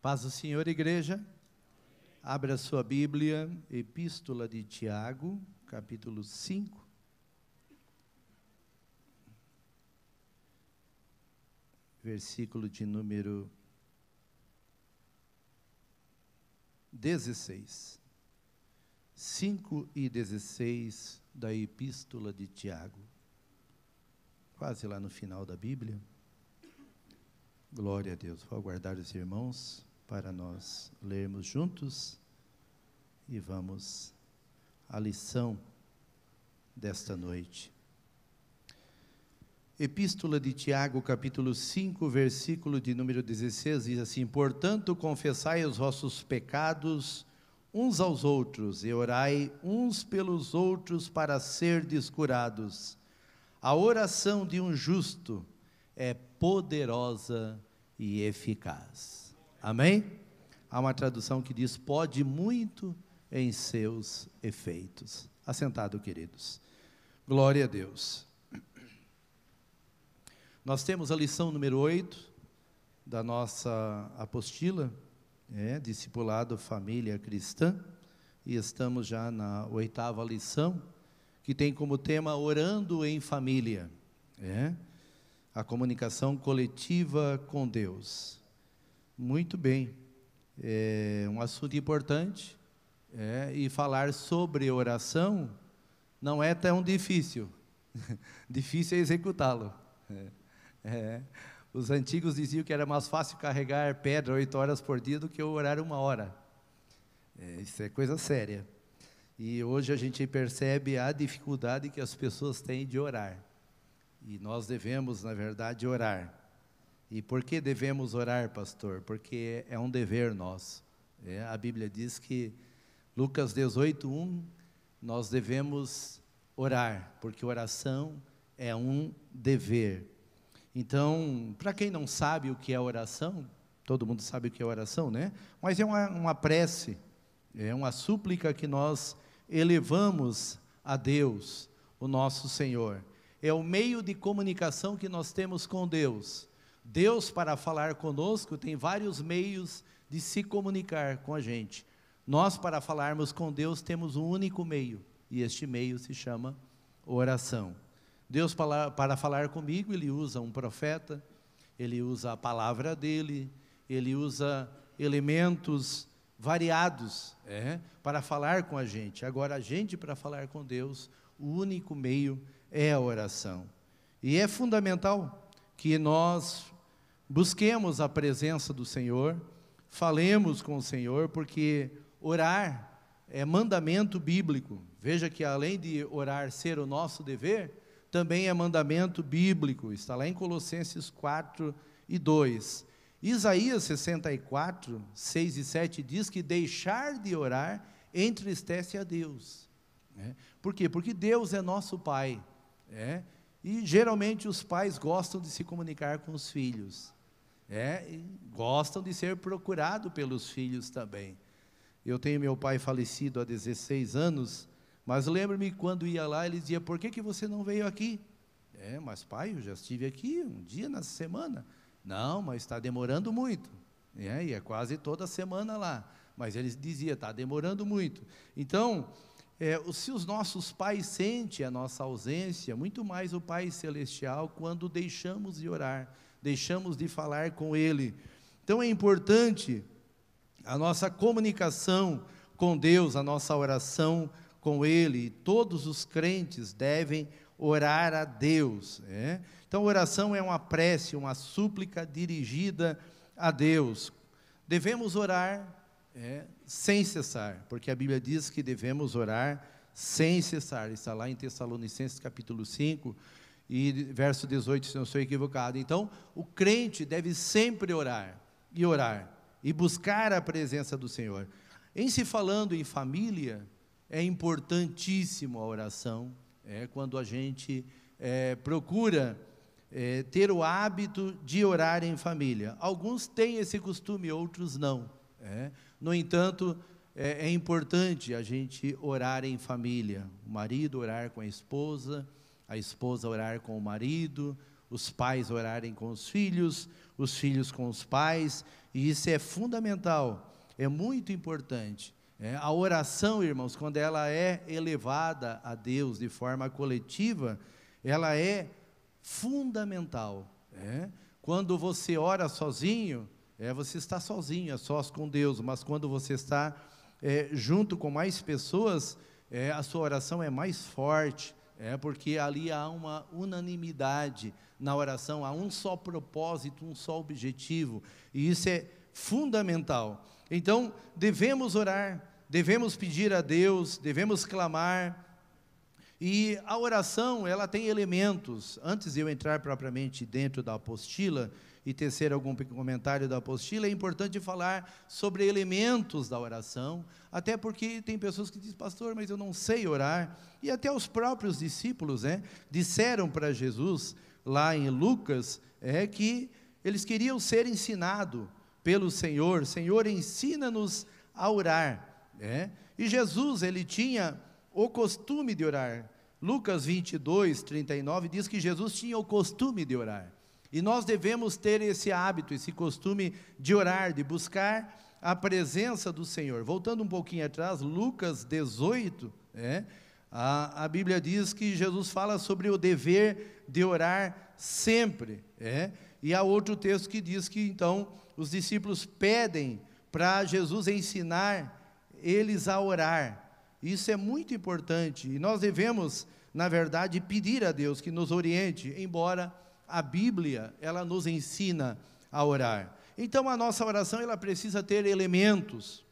Paz do Senhor, igreja. Abra sua Bíblia, Epístola de Tiago, capítulo 5. Versículo de número 16. 5 e 16 da Epístola de Tiago. Quase lá no final da Bíblia. Glória a Deus. Vou aguardar os irmãos para nós lermos juntos e vamos à lição desta noite. Epístola de Tiago, capítulo 5, versículo de número 16, diz assim: portanto, confessai os vossos pecados uns aos outros e orai uns pelos outros para serdes curados. A oração de um justo é poderosa e eficaz. Amém? Há uma tradução que diz: pode muito em seus efeitos. Assentado, queridos. Glória a Deus. Nós temos a lição número 8 da nossa apostila, Discipulado Família Cristã, e estamos já na 8ª lição, que tem como tema Orando em Família, a comunicação coletiva com Deus. Muito bem, é um assunto importante, e falar sobre oração não é tão difícil, difícil é executá-lo. Os antigos diziam que era mais fácil carregar pedra 8 horas por dia do que orar 1 hora. Isso é coisa séria. E hoje a gente percebe a dificuldade que as pessoas têm de orar. E nós devemos, na verdade, orar. E por que devemos orar, pastor? Porque é um dever nosso. A Bíblia diz que, Lucas 18:1, nós devemos orar, porque oração é um dever. Então, para quem não sabe o que é oração, todo mundo sabe o que é oração, né? Mas é uma prece, é uma súplica que nós elevamos a Deus, o nosso Senhor. É o meio de comunicação que nós temos com Deus. Deus, para falar conosco, tem vários meios de se comunicar com a gente. Nós, para falarmos com Deus, temos um único meio, e este meio se chama oração. Deus, para falar comigo, Ele usa um profeta, Ele usa a palavra dEle, Ele usa elementos variados, para falar com a gente. Agora, a gente, para falar com Deus, o único meio é a oração. E é fundamental que nós busquemos a presença do Senhor, falemos com o Senhor, porque orar é mandamento bíblico. Veja que além de orar ser o nosso dever, também é mandamento bíblico. Está lá em Colossenses 4:2. Isaías 64, 6 e 7 diz que deixar de orar entristece a Deus. Por quê? Porque Deus é nosso Pai. E geralmente os pais gostam de se comunicar com os filhos, e gostam de ser procurado pelos filhos também. Eu tenho meu pai falecido há 16 anos, mas lembro-me quando ia lá, ele dizia: por que você não veio aqui? Mas pai, eu já estive aqui um dia na semana. Não, mas está demorando muito. E é quase toda semana lá. Mas ele dizia: está demorando muito. Então, se os nossos pais sentem a nossa ausência, muito mais o Pai Celestial, quando deixamos de orar, deixamos de falar com Ele. Então é importante a nossa comunicação com Deus, a nossa oração com Ele. Todos os crentes devem orar a Deus. Então oração é uma prece, uma súplica dirigida a Deus. Devemos orar sem cessar, porque a Bíblia diz que devemos orar sem cessar. Está lá em Tessalonicenses capítulo 5 e verso 18, se não estou equivocado. Então o crente deve sempre orar e buscar a presença do Senhor. Em se falando em família, é importantíssimo a oração, quando a gente procura ter o hábito de orar em família. Alguns têm esse costume, outros não. No entanto, é importante a gente orar em família. O marido orar com a esposa orar com o marido, os pais orarem com os filhos com os pais, e isso é fundamental, é muito importante. A oração, irmãos, quando ela é elevada a Deus de forma coletiva, ela é fundamental. Quando você ora sozinho, você está sozinho, a sós com Deus, mas quando você está junto com mais pessoas, a sua oração é mais forte, porque ali há uma unanimidade na oração, há um só propósito, um só objetivo, e isso é fundamental. Então, devemos orar, devemos pedir a Deus, devemos clamar, e a oração, ela tem elementos. Antes de eu entrar propriamente dentro da apostila e tecer algum comentário da apostila, é importante falar sobre elementos da oração, até porque tem pessoas que dizem: pastor, mas eu não sei orar, e até os próprios discípulos, disseram para Jesus, lá em Lucas, que eles queriam ser ensinados pelo Senhor: Senhor, ensina-nos a orar, e Jesus, ele tinha o costume de orar. Lucas 22, 39, diz que Jesus tinha o costume de orar, e nós devemos ter esse hábito, esse costume de orar, de buscar a presença do Senhor. Voltando um pouquinho atrás, Lucas 18, a Bíblia diz que Jesus fala sobre o dever de orar sempre, e há outro texto que diz que então os discípulos pedem para Jesus ensinar eles a orar. Isso é muito importante, e nós devemos, na verdade, pedir a Deus que nos oriente, embora a Bíblia, ela nos ensina a orar. Então, a nossa oração, ela precisa ter elementos,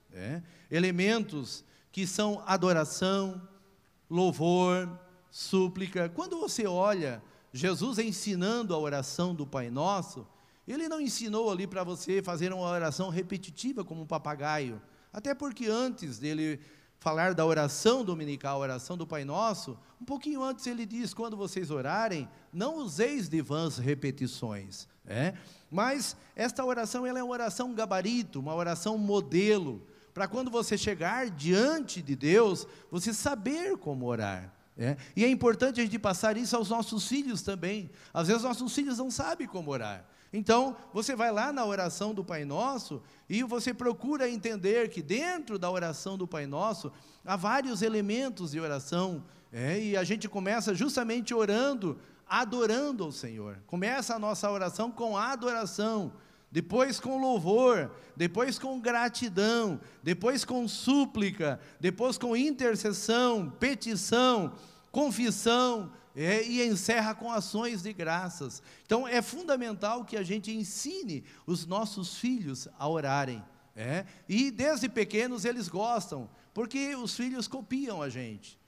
elementos que são adoração, louvor, súplica. Quando você olha Jesus ensinando a oração do Pai Nosso, Ele não ensinou ali para você fazer uma oração repetitiva como um papagaio, até porque antes dele falar da oração dominical, a oração do Pai Nosso, um pouquinho antes ele diz: quando vocês orarem, não useis de vãs repetições, mas esta oração, ela é uma oração gabarito, uma oração modelo, para quando você chegar diante de Deus, você saber como orar, e é importante a gente passar isso aos nossos filhos também. Às vezes nossos filhos não sabem como orar, então você vai lá na oração do Pai Nosso, e você procura entender que dentro da oração do Pai Nosso, há vários elementos de oração, e a gente começa justamente orando, adorando ao Senhor. Começa a nossa oração com adoração, depois com louvor, depois com gratidão, depois com súplica, depois com intercessão, petição, confissão, e encerra com ações de graças. Então é fundamental que a gente ensine os nossos filhos a orarem, e desde pequenos eles gostam, porque os filhos copiam a gente,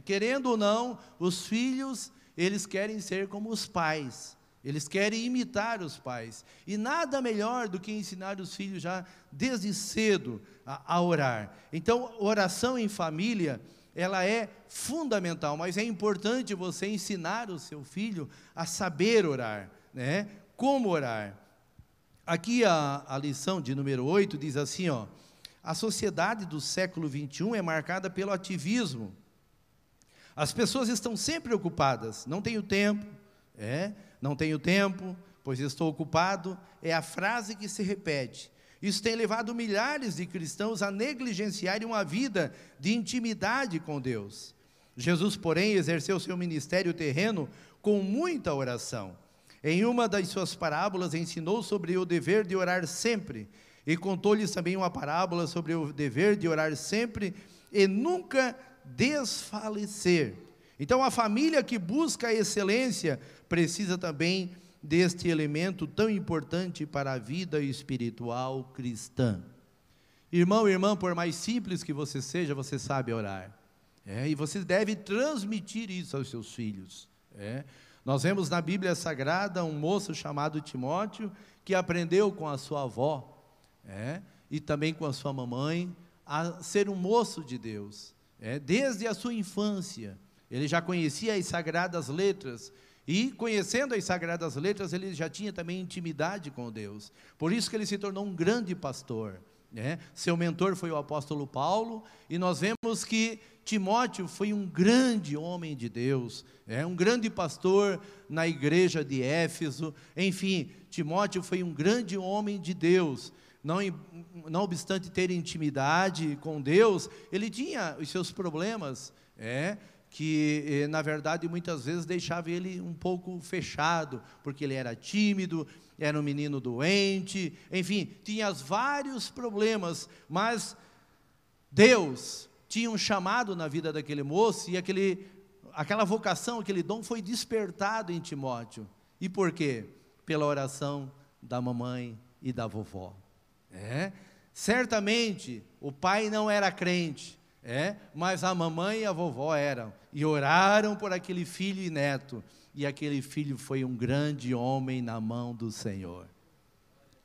querendo ou não, os filhos, eles querem ser como os pais, eles querem imitar os pais, e nada melhor do que ensinar os filhos já desde cedo a orar. Então, oração em família, ela é fundamental, mas é importante você ensinar o seu filho a saber orar, como orar. Aqui a lição de número 8 diz assim, a sociedade do século 21 é marcada pelo ativismo. As pessoas estão sempre ocupadas. Não tenho tempo, não tenho tempo, pois estou ocupado, é a frase que se repete. Isso tem levado milhares de cristãos a negligenciarem uma vida de intimidade com Deus. Jesus, porém, exerceu seu ministério terreno com muita oração. Em uma das suas parábolas, ensinou sobre o dever de orar sempre, e contou-lhes também uma parábola sobre o dever de orar sempre e nunca desfalecer. Então, a família que busca a excelência precisa também deste elemento tão importante para a vida espiritual cristã. Irmão, irmã, por mais simples que você seja, você sabe orar, e você deve transmitir isso aos seus filhos. Nós vemos na Bíblia Sagrada um moço chamado Timóteo, que aprendeu com a sua avó, e também com a sua mamãe, a ser um moço de Deus, desde a sua infância. Ele já conhecia as Sagradas Letras, e conhecendo as Sagradas Letras, ele já tinha também intimidade com Deus, por isso que ele se tornou um grande pastor. Seu mentor foi o apóstolo Paulo, e nós vemos que Timóteo foi um grande homem de Deus, um grande pastor na igreja de Éfeso. Enfim, Timóteo foi um grande homem de Deus. Não obstante ter intimidade com Deus, ele tinha os seus problemas, que na verdade muitas vezes deixava ele um pouco fechado, porque ele era tímido, era um menino doente, enfim, tinha vários problemas, mas Deus tinha um chamado na vida daquele moço, e aquela vocação, aquele dom foi despertado em Timóteo. E por quê? Pela oração da mamãe e da vovó. Certamente o pai não era crente, mas a mamãe e a vovó eram, e oraram por aquele filho e neto, e aquele filho foi um grande homem na mão do Senhor.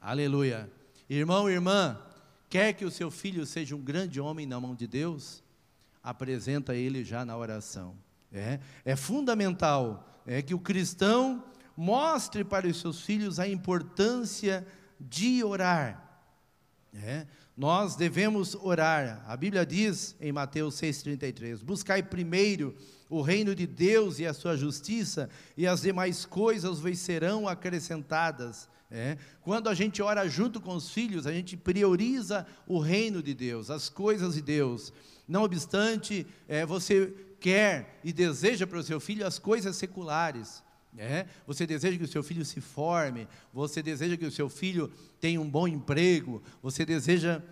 Aleluia. Irmão, irmã, quer que o seu filho seja um grande homem na mão de Deus? Apresenta ele já na oração. É fundamental que o cristão mostre para os seus filhos a importância de orar. Nós devemos orar. A Bíblia diz em Mateus 6,33, buscai primeiro o reino de Deus e a sua justiça, e as demais coisas vos serão acrescentadas. Quando a gente ora junto com os filhos, a gente prioriza o reino de Deus, as coisas de Deus. Não obstante, você quer e deseja para o seu filho as coisas seculares. Você deseja que o seu filho se forme, você deseja que o seu filho tenha um bom emprego, você deseja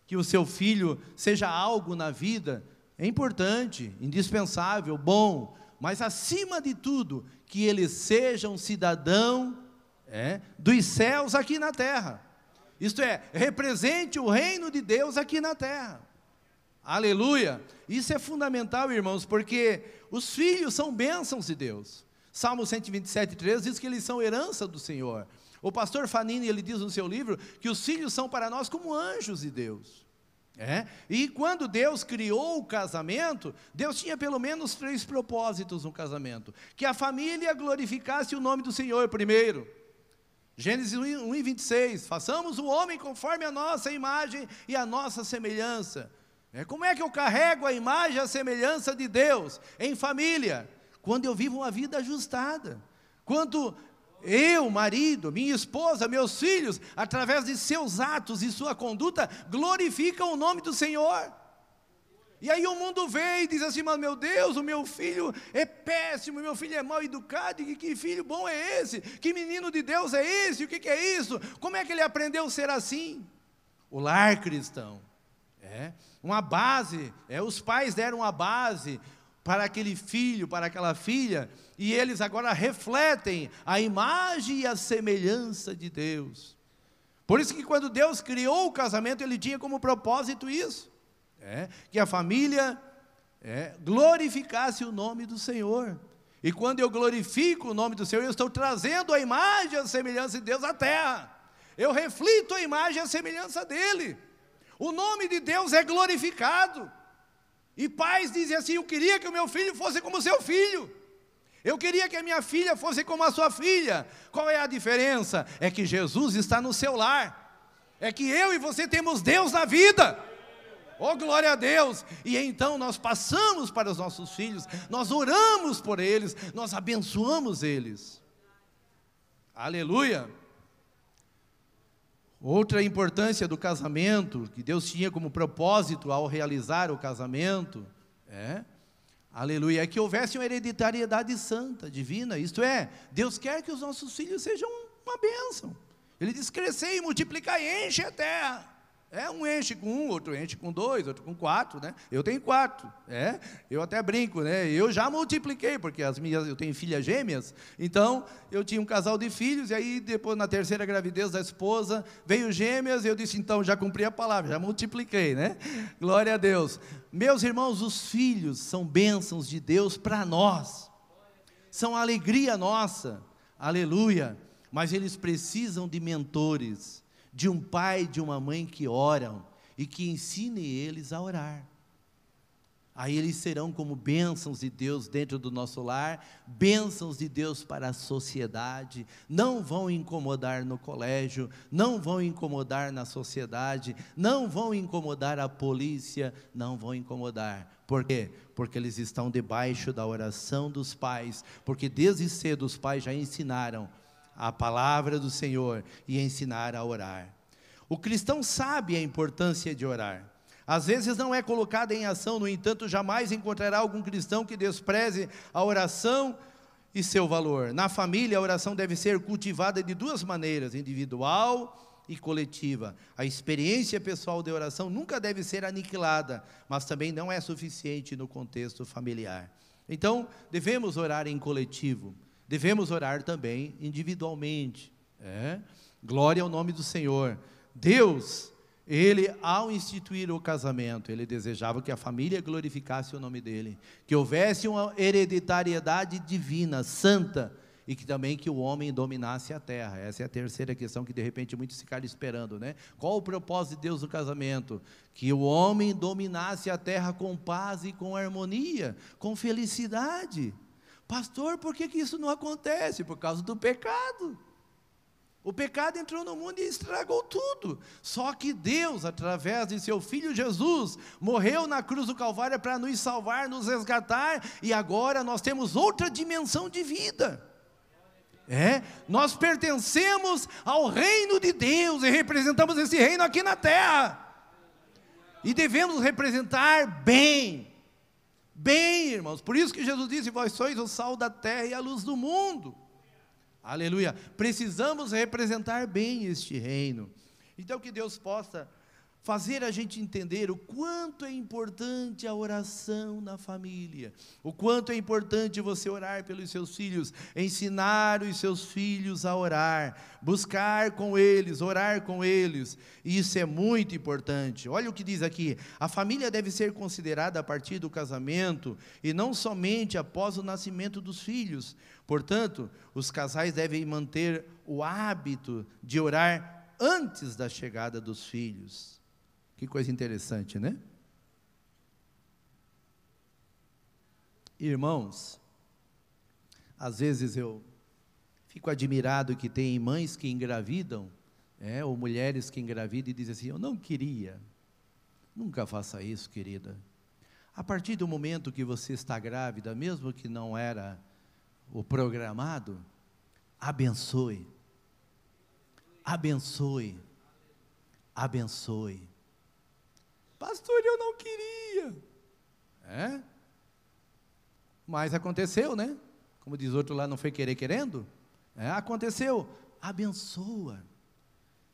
que o seu filho seja algo na vida. É importante, indispensável, bom, mas acima de tudo, que ele seja um cidadão dos céus aqui na terra. Isto represente o reino de Deus aqui na terra. Aleluia! Isso é fundamental, irmãos, porque os filhos são bênçãos de Deus. Salmo 127,3 diz que eles são herança do Senhor. O pastor Fanini, ele diz no seu livro, que os filhos são para nós como anjos de Deus. E quando Deus criou o casamento, Deus tinha pelo menos 3 propósitos no casamento. Que a família glorificasse o nome do Senhor primeiro. Gênesis 1:26, façamos o homem conforme a nossa imagem e a nossa semelhança. Como é que eu carrego a imagem e a semelhança de Deus? Em família. Quando eu vivo uma vida ajustada, quando eu, marido, minha esposa, meus filhos, através de seus atos e sua conduta, glorificam o nome do Senhor. E aí o mundo vê e diz assim, mas meu Deus, o meu filho é péssimo, meu filho é mal educado, e que filho bom é esse? Que menino de Deus é esse? O que é isso? Como é que ele aprendeu a ser assim? O lar cristão, uma base, os pais deram uma base para aquele filho, para aquela filha, e eles agora refletem a imagem e a semelhança de Deus. Por isso que quando Deus criou o casamento, Ele tinha como propósito isso, que a família glorificasse o nome do Senhor. E quando eu glorifico o nome do Senhor, eu estou trazendo a imagem e a semelhança de Deus à terra. Eu reflito a imagem e a semelhança dEle. O nome de Deus é glorificado. E pais dizem assim, eu queria que o meu filho fosse como o seu filho. Eu queria que a minha filha fosse como a sua filha. Qual é a diferença? É que Jesus está no seu lar. É que eu e você temos Deus na vida. Oh, glória a Deus! E então nós passamos para os nossos filhos, nós oramos por eles, nós abençoamos eles. Aleluia! Outra importância do casamento, que Deus tinha como propósito ao realizar o casamento, aleluia, é que houvesse uma hereditariedade santa, divina, isto é, Deus quer que os nossos filhos sejam uma bênção. Ele diz, crescer e multiplicar e enche a terra. Um enche com 1, outro enche com 2, outro com 4, Eu tenho 4, eu até brinco, eu já multipliquei, porque eu tenho filhas gêmeas, então eu tinha um casal de filhos, e aí depois na terceira gravidez da esposa, veio gêmeas, e eu disse, então já cumpri a palavra, já multipliquei, Glória a Deus. Meus irmãos, os filhos são bênçãos de Deus para nós, são alegria nossa, aleluia, mas eles precisam de mentores, de um pai e de uma mãe que oram, e que ensinem eles a orar. Aí eles serão como bênçãos de Deus dentro do nosso lar, bênçãos de Deus para a sociedade, não vão incomodar no colégio, não vão incomodar na sociedade, não vão incomodar a polícia, não vão incomodar, Por quê? Porque eles estão debaixo da oração dos pais, porque desde cedo os pais já ensinaram a palavra do Senhor e ensinaram a orar. O cristão sabe a importância de orar. Às vezes não é colocada em ação, no entanto, jamais encontrará algum cristão que despreze a oração e seu valor. Na família, a oração deve ser cultivada de duas maneiras, individual e coletiva. A experiência pessoal de oração nunca deve ser aniquilada, mas também não é suficiente no contexto familiar. Então, devemos orar em coletivo, devemos orar também individualmente. Glória ao nome do Senhor. Deus, Ele, ao instituir o casamento, Ele desejava que a família glorificasse o nome dEle, que houvesse uma hereditariedade divina, santa, e que também que o homem dominasse a terra. Essa é a terceira questão que de repente muitos ficaram esperando, né? Qual o propósito de Deus no casamento? Que o homem dominasse a terra com paz e com harmonia, com felicidade. Pastor, por que isso não acontece? Por causa do pecado. O pecado entrou no mundo e estragou tudo. Só que Deus, através de seu Filho Jesus, morreu na cruz do Calvário para nos salvar, nos resgatar, e agora nós temos outra dimensão de vida. Nós pertencemos ao reino de Deus e representamos esse reino aqui na terra. E devemos representar bem, irmãos. Por isso que Jesus disse: vós sois o sal da terra e a luz do mundo. Aleluia. Precisamos representar bem este reino. Então que Deus possa fazer a gente entender o quanto é importante a oração na família, o quanto é importante você orar pelos seus filhos, ensinar os seus filhos a orar, buscar com eles, orar com eles. Isso é muito importante. Olha o que diz aqui: a família deve ser considerada a partir do casamento e não somente após o nascimento dos filhos. Portanto, os casais devem manter o hábito de orar antes da chegada dos filhos. Que coisa interessante, né? Irmãos, às vezes eu fico admirado que tem mães que engravidam, ou mulheres que engravidam e dizem assim: eu não queria. Nunca faça isso, querida. A partir do momento que você está grávida, mesmo que não era o programado, abençoe. Abençoe. Abençoe. Pastor, eu não queria. Mas aconteceu, né? Como diz outro lá, não foi querer querendo? Aconteceu. Abençoa.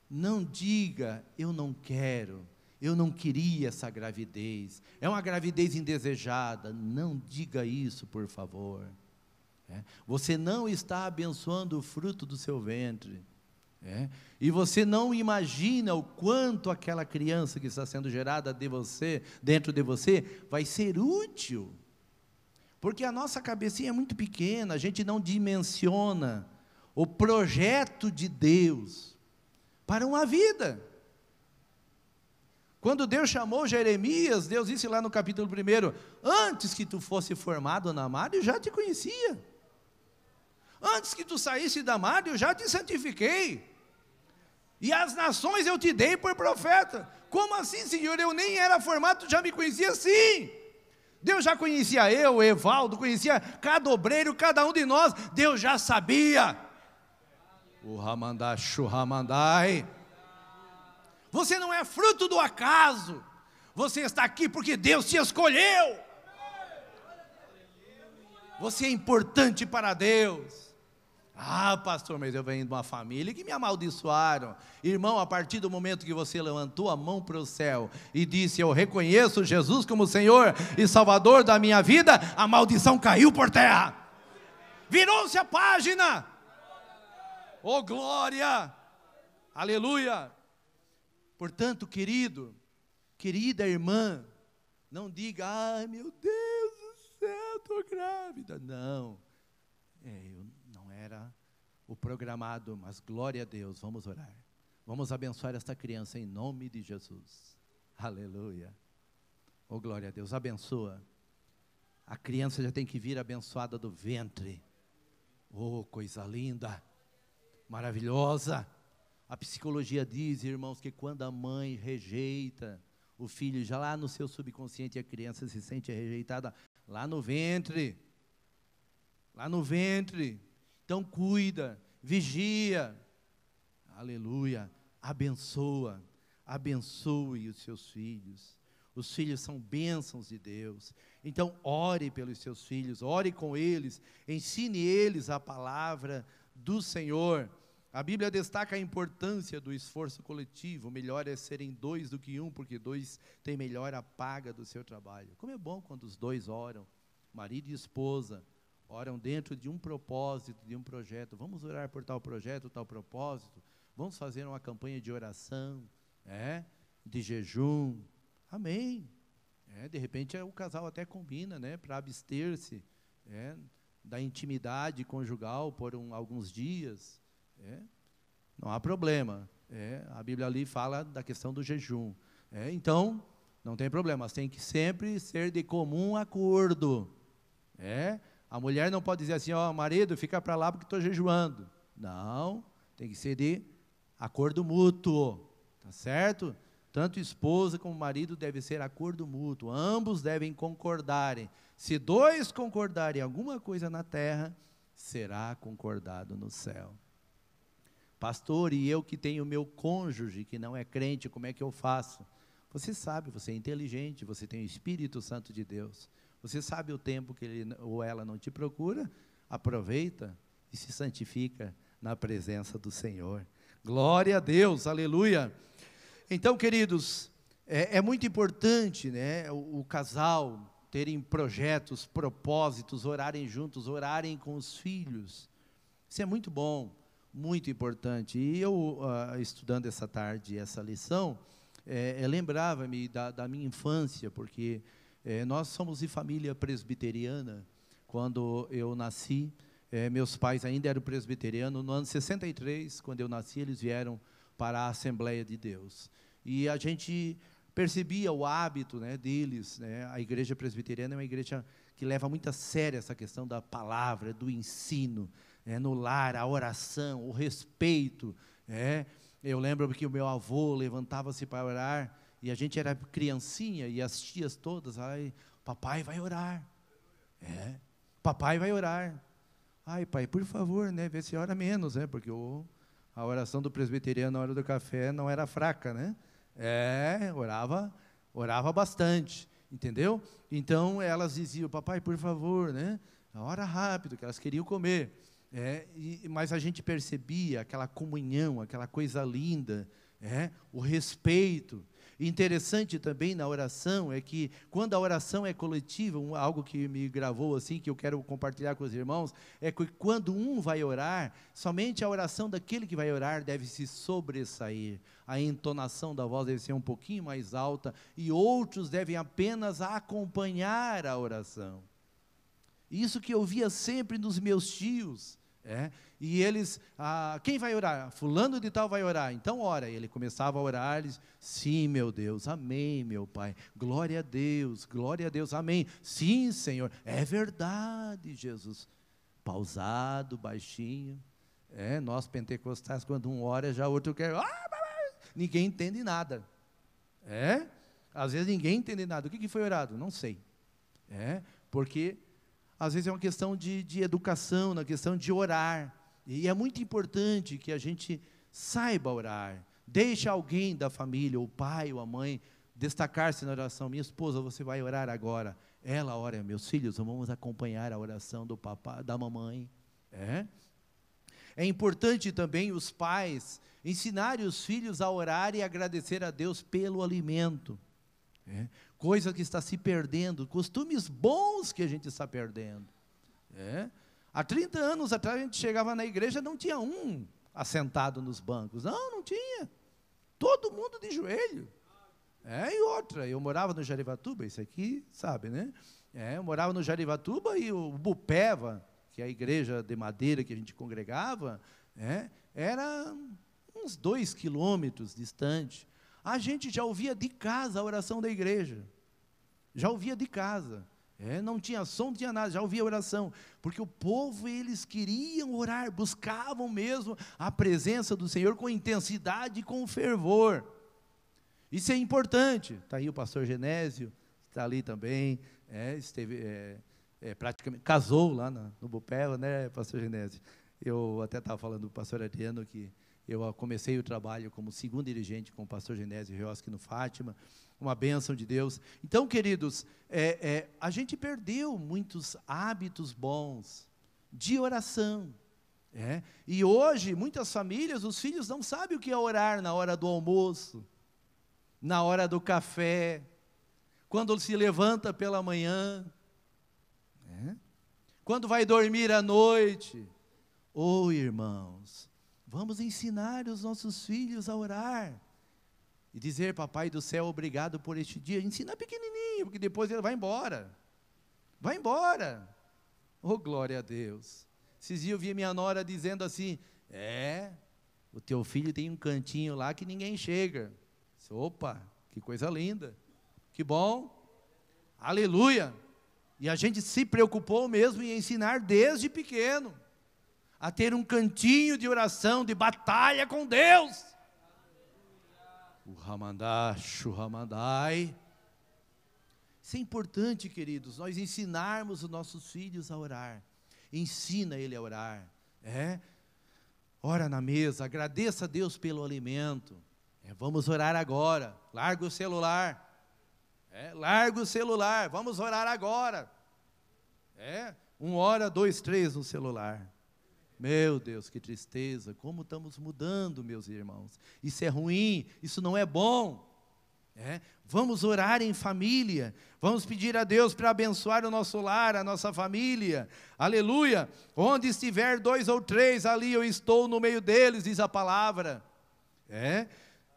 Não diga: eu não quero, eu não queria essa gravidez, é uma gravidez indesejada. Não diga isso, por favor. Você não está abençoando o fruto do seu ventre. E você não imagina o quanto aquela criança que está sendo gerada de você, dentro de você, vai ser útil. Porque a nossa cabecinha é muito pequena, a gente não dimensiona o projeto de Deus para uma vida. Quando Deus chamou Jeremias, Deus disse lá no capítulo 1: antes que tu fosse formado na madre, eu já te conhecia. Antes que tu saísse da madre, eu já te santifiquei. E as nações eu te dei por profeta. Como assim, Senhor? Eu nem era formado, tu já me conhecia? Sim. Deus já conhecia eu, o Evaldo, conhecia cada obreiro, cada um de nós. Deus já sabia. O Ramandá, Churramandai. Você não é fruto do acaso. Você está aqui porque Deus te escolheu. Você é importante para Deus. Ah, pastor, mas eu venho de uma família que me amaldiçoaram. Irmão, a partir do momento que você levantou a mão para o céu e disse: eu reconheço Jesus como Senhor e Salvador da minha vida, a maldição caiu por terra. Virou-se a página. Oh, glória! Aleluia! Portanto, querido, querida irmã, não diga: ai meu Deus do céu, estou grávida. Não, eu não era o programado, mas glória a Deus, vamos orar. Vamos abençoar esta criança em nome de Jesus. Aleluia. Oh, glória a Deus, abençoa. A criança já tem que vir abençoada do ventre. Oh, coisa linda, maravilhosa. A psicologia diz, irmãos, que quando a mãe rejeita o filho já lá no seu subconsciente, a criança se sente rejeitada lá no ventre. Lá no ventre. Então cuida, vigia. Aleluia. Abençoa. Abençoe os seus filhos. Os filhos são bênçãos de Deus. Então ore pelos seus filhos, ore com eles, ensine eles a palavra do Senhor. A Bíblia destaca a importância do esforço coletivo. Melhor é serem dois do que um, porque dois têm melhor a paga do seu trabalho. Como é bom quando os dois oram, marido e esposa, oram dentro de um propósito, de um projeto. Vamos orar por tal projeto, tal propósito. Vamos fazer uma campanha de oração, de jejum. Amém. De repente o casal até combina, para abster-se da intimidade conjugal por alguns dias. Não há problema. A Bíblia ali fala da questão do jejum. Então, não tem problema, mas tem que sempre ser de comum acordo. A mulher não pode dizer assim, marido, fica para lá porque estou jejuando. Não, tem que ser de acordo mútuo, tá certo? Tanto esposa como marido deve ser acordo mútuo, ambos devem concordarem. Se dois concordarem em alguma coisa na terra, será concordado no céu. Pastor, e eu que tenho meu cônjuge que não é crente, como é que eu faço? Você sabe, você é inteligente, você tem o Espírito Santo de Deus. Você sabe o tempo que ele ou ela não te procura, aproveita e se santifica na presença do Senhor. Glória a Deus, aleluia. Então, queridos, é muito importante, o casal terem projetos, propósitos, orarem juntos, orarem com os filhos. Isso é muito bom, muito importante. E eu, estudando essa tarde essa lição, lembrava-me da minha infância, porque nós somos de família presbiteriana. Quando eu nasci, meus pais ainda eram presbiterianos. No ano 63, quando eu nasci, eles vieram para a Assembleia de Deus. E a gente percebia o hábito deles. A igreja presbiteriana é uma igreja que leva muito a sério essa questão da palavra, do ensino, no lar, a oração, o respeito. Eu lembro que o meu avô levantava-se para orar, e a gente era criancinha, e as tias todas, papai vai orar. Papai vai orar. Ai, pai, por favor, vê se ora menos, porque a oração do presbiteriano na hora do café não era fraca, orava bastante, entendeu? Então, elas diziam, papai, por favor, ora rápido, que elas queriam comer. Mas a gente percebia aquela comunhão, aquela coisa linda, o respeito. Interessante também na oração é que, quando a oração é coletiva, algo que me gravou assim, que eu quero compartilhar com os irmãos, é que quando um vai orar, somente a oração daquele que vai orar deve se sobressair. A entonação da voz deve ser um pouquinho mais alta, e outros devem apenas acompanhar a oração. Isso que eu via sempre nos meus tios. E eles, quem vai orar? Fulano de tal vai orar, então ora. E ele começava a orar, eles, sim, meu Deus, amém, meu Pai, glória a Deus, amém, sim, Senhor, é verdade, Jesus. Pausado, baixinho. Nós pentecostais, quando um ora, já o outro quer, ninguém entende nada. Às vezes ninguém entende nada. O que foi orado? Não sei. Porque às vezes é uma questão de educação, na questão de orar. E é muito importante que a gente saiba orar. Deixe alguém da família, o pai ou a mãe, destacar-se na oração. Minha esposa, você vai orar agora. Ela ora, meus filhos, vamos acompanhar a oração do papai, da mamãe. É importante também os pais ensinarem os filhos a orar e agradecer a Deus pelo alimento. Coisa que está se perdendo, costumes bons que a gente está perdendo. Há 30 anos atrás a gente chegava na igreja, não tinha um assentado nos bancos, não tinha, todo mundo de joelho. E outra, eu morava no Jarivatuba, isso aqui sabe, eu morava no Jarivatuba, e o Bupeva, que é a igreja de madeira que a gente congregava, era uns 2 quilômetros distante. A gente já ouvia de casa a oração da igreja. Já ouvia de casa. Não tinha som, não tinha nada, já ouvia a oração. Porque o povo, eles queriam orar, buscavam mesmo a presença do Senhor com intensidade e com fervor. Isso é importante. Está aí o pastor Genésio, está ali também, praticamente, casou lá no Bupela, né, pastor Genésio? Eu até estava falando do pastor Adriano, que eu comecei o trabalho como segundo dirigente com o pastor Genésio Rioski no Fátima, uma bênção de Deus. Então, queridos, a gente perdeu muitos hábitos bons de oração. E hoje, muitas famílias, os filhos não sabem o que é orar na hora do almoço, na hora do café, quando se levanta pela manhã, quando vai dormir à noite. Irmãos, vamos ensinar os nossos filhos a orar e dizer: papai do céu, obrigado por este dia. Ensina pequenininho, porque depois ele vai embora. Vai embora. Glória a Deus. Esses dias eu vi minha nora dizendo assim: o teu filho tem um cantinho lá que ninguém chega. Opa, que coisa linda, que bom, aleluia. E a gente se preocupou mesmo em ensinar desde pequeno a ter um cantinho de oração, de batalha com Deus. O Ramandá, Churamandai. Isso é importante, queridos, nós ensinarmos os nossos filhos a orar. Ensina ele a orar. Ora na mesa, agradeça a Deus pelo alimento. Vamos orar agora. Larga o celular. Larga o celular. Vamos orar agora. 1 hora, 2, 3 no celular. Meu Deus, que tristeza. Como estamos mudando, meus irmãos. Isso é ruim. Isso não é bom. Vamos orar em família. Vamos pedir a Deus para abençoar o nosso lar, a nossa família. Aleluia. Onde estiver 2 ou 3, ali eu estou no meio deles, diz a palavra.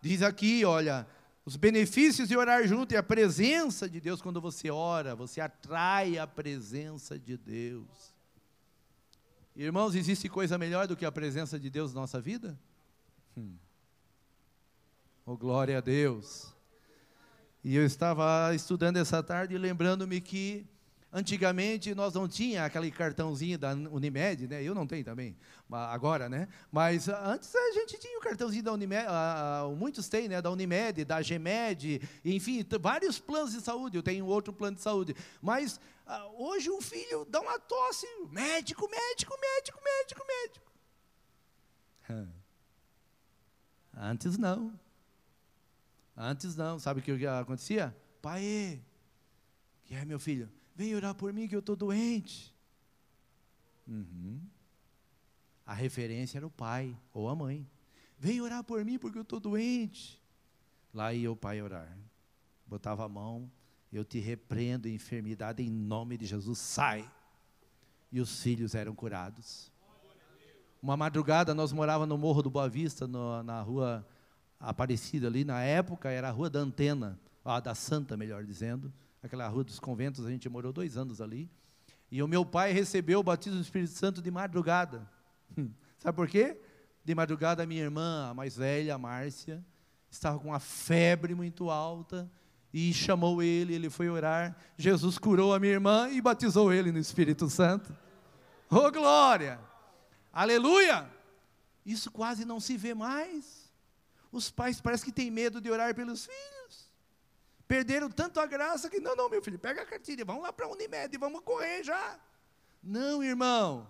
Diz aqui, olha, os benefícios de orar junto e a presença de Deus. Quando você ora, você atrai a presença de Deus. Irmãos, existe coisa melhor do que a presença de Deus na nossa vida? Glória a Deus. E eu estava estudando essa tarde e lembrando-me que antigamente nós não tínhamos aquele cartãozinho da Unimed, né? Eu não tenho também, agora, né? Mas antes a gente tinha o cartãozinho da Unimed, muitos têm, né? Da Unimed, da GEMED, enfim, vários planos de saúde. Eu tenho outro plano de saúde. Mas hoje um filho dá uma tosse, médico. Antes não. Sabe o que acontecia? Pai, que é, meu filho? Vem orar por mim que eu estou doente. A referência era o pai ou a mãe. Vem orar por mim porque eu estou doente. Lá ia o pai orar. Botava a mão: eu te repreendo, enfermidade, em nome de Jesus, sai. E os filhos eram curados. Uma madrugada nós morávamos no Morro do Boa Vista, na rua Aparecida ali. Na época era a Rua da Antena, da Santa, melhor dizendo. Aquela rua dos conventos, a gente morou 2 anos ali. E o meu pai recebeu o batismo do Espírito Santo de madrugada. Sabe por quê? De madrugada a minha irmã, a mais velha, a Márcia, estava com uma febre muito alta e chamou ele foi orar. Jesus curou a minha irmã e batizou ele no Espírito Santo. Glória! Aleluia! Isso quase não se vê mais. Os pais parece que têm medo de orar pelos filhos. Perderam tanto a graça que, não, meu filho, pega a cartilha, vamos lá para a Unimed, vamos correr já. Não, irmão,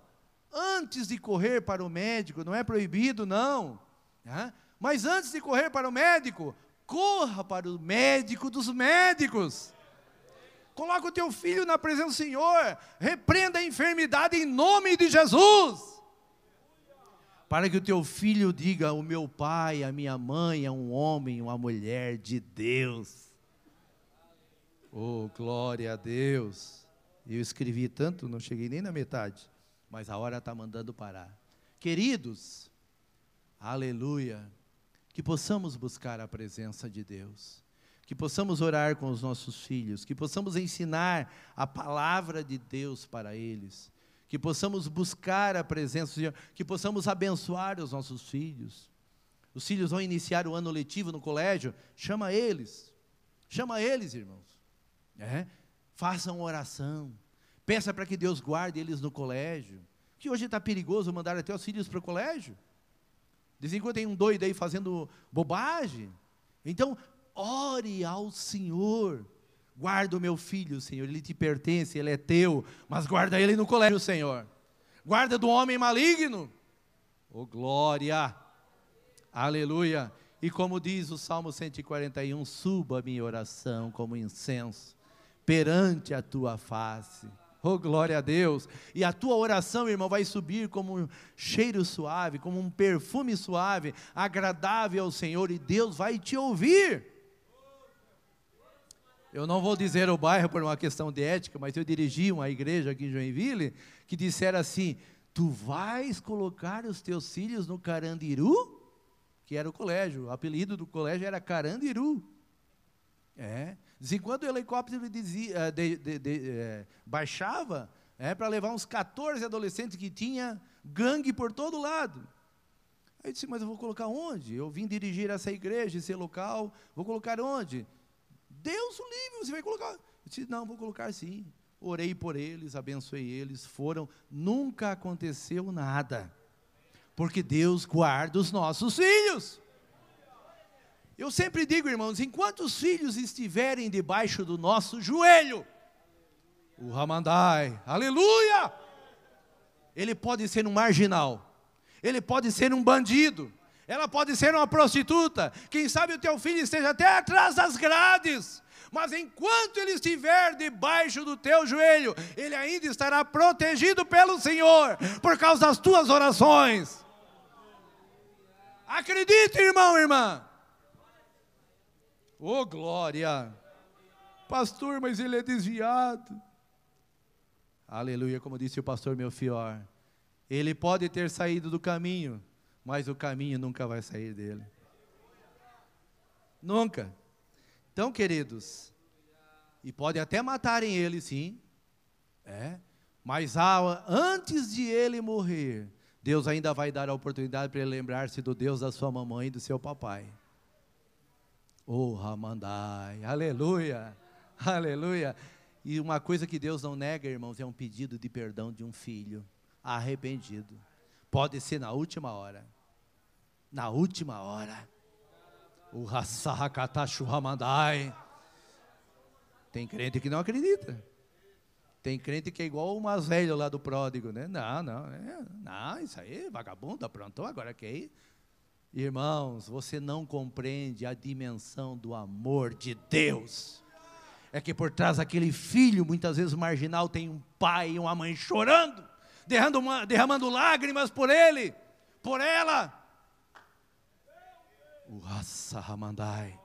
antes de correr para o médico, não é proibido, não. Mas antes de correr para o médico, corra para o médico dos médicos. Coloca o teu filho na presença do Senhor, repreenda a enfermidade em nome de Jesus. Para que o teu filho diga: o meu pai, a minha mãe é um homem, uma mulher de Deus. Glória a Deus. Eu escrevi tanto, não cheguei nem na metade, mas a hora está mandando parar. Queridos, aleluia, que possamos buscar a presença de Deus, que possamos orar com os nossos filhos, que possamos ensinar a palavra de Deus para eles, que possamos buscar a presença do Senhor, que possamos abençoar os nossos filhos. Os filhos vão iniciar o ano letivo no colégio, chama eles, irmãos. Façam oração, peça para que Deus guarde eles no colégio, que hoje está perigoso mandar até os filhos para o colégio. De vez em quando tem um doido aí fazendo bobagem. Então, ore ao Senhor. Guarda o meu filho, Senhor, ele te pertence, ele é teu, mas guarda ele no colégio, Senhor. Guarda do homem maligno. Oh, glória! Aleluia! E como diz o Salmo 141, suba a minha oração como incenso perante a tua face. Oh, glória a Deus! E a tua oração, irmão, vai subir como um cheiro suave, como um perfume suave, agradável ao Senhor, e Deus vai te ouvir. Eu não vou dizer o bairro por uma questão de ética, mas eu dirigi uma igreja aqui em Joinville, que disseram assim, tu vais colocar os teus filhos no Carandiru? Que era o colégio, o apelido do colégio era Carandiru. Quando o helicóptero baixava, para levar uns 14 adolescentes que tinha gangue por todo lado. Aí eu disse, mas eu vou colocar onde? Eu vim dirigir essa igreja, esse local, vou colocar onde? Deus o livre, você vai colocar? Eu disse, não, vou colocar sim. Orei por eles, abençoei eles, foram, nunca aconteceu nada. Porque Deus guarda os nossos filhos. Eu sempre digo, irmãos, enquanto os filhos estiverem debaixo do nosso joelho, o Ramandai, aleluia! Ele pode ser um marginal, ele pode ser um bandido, ela pode ser uma prostituta, quem sabe o teu filho esteja até atrás das grades, mas enquanto ele estiver debaixo do teu joelho, ele ainda estará protegido pelo Senhor, por causa das tuas orações. Acredite, irmão, irmã. Oh, glória. Pastor, mas ele é desviado. Aleluia, como disse o pastor Melfior. Ele pode ter saído do caminho, mas o caminho nunca vai sair dele. Nunca. Então, queridos, e pode até matarem ele, sim. Mas antes de ele morrer, Deus ainda vai dar a oportunidade para ele lembrar-se do Deus da sua mamãe e do seu papai. Oh, Ramandai, aleluia, aleluia. E uma coisa que Deus não nega, irmãos, é um pedido de perdão de um filho arrependido. Pode ser na última hora. Na última hora. O Hassahakatashu Ramandai. Tem crente que não acredita. Tem crente que é igual o mais velho lá do pródigo, né? Não, isso aí, vagabundo, aprontou, agora quer ir. Irmãos, você não compreende a dimensão do amor de Deus. É que por trás daquele filho, muitas vezes marginal, tem um pai e uma mãe chorando, derramando lágrimas por ele, por ela. O Hassahramandai.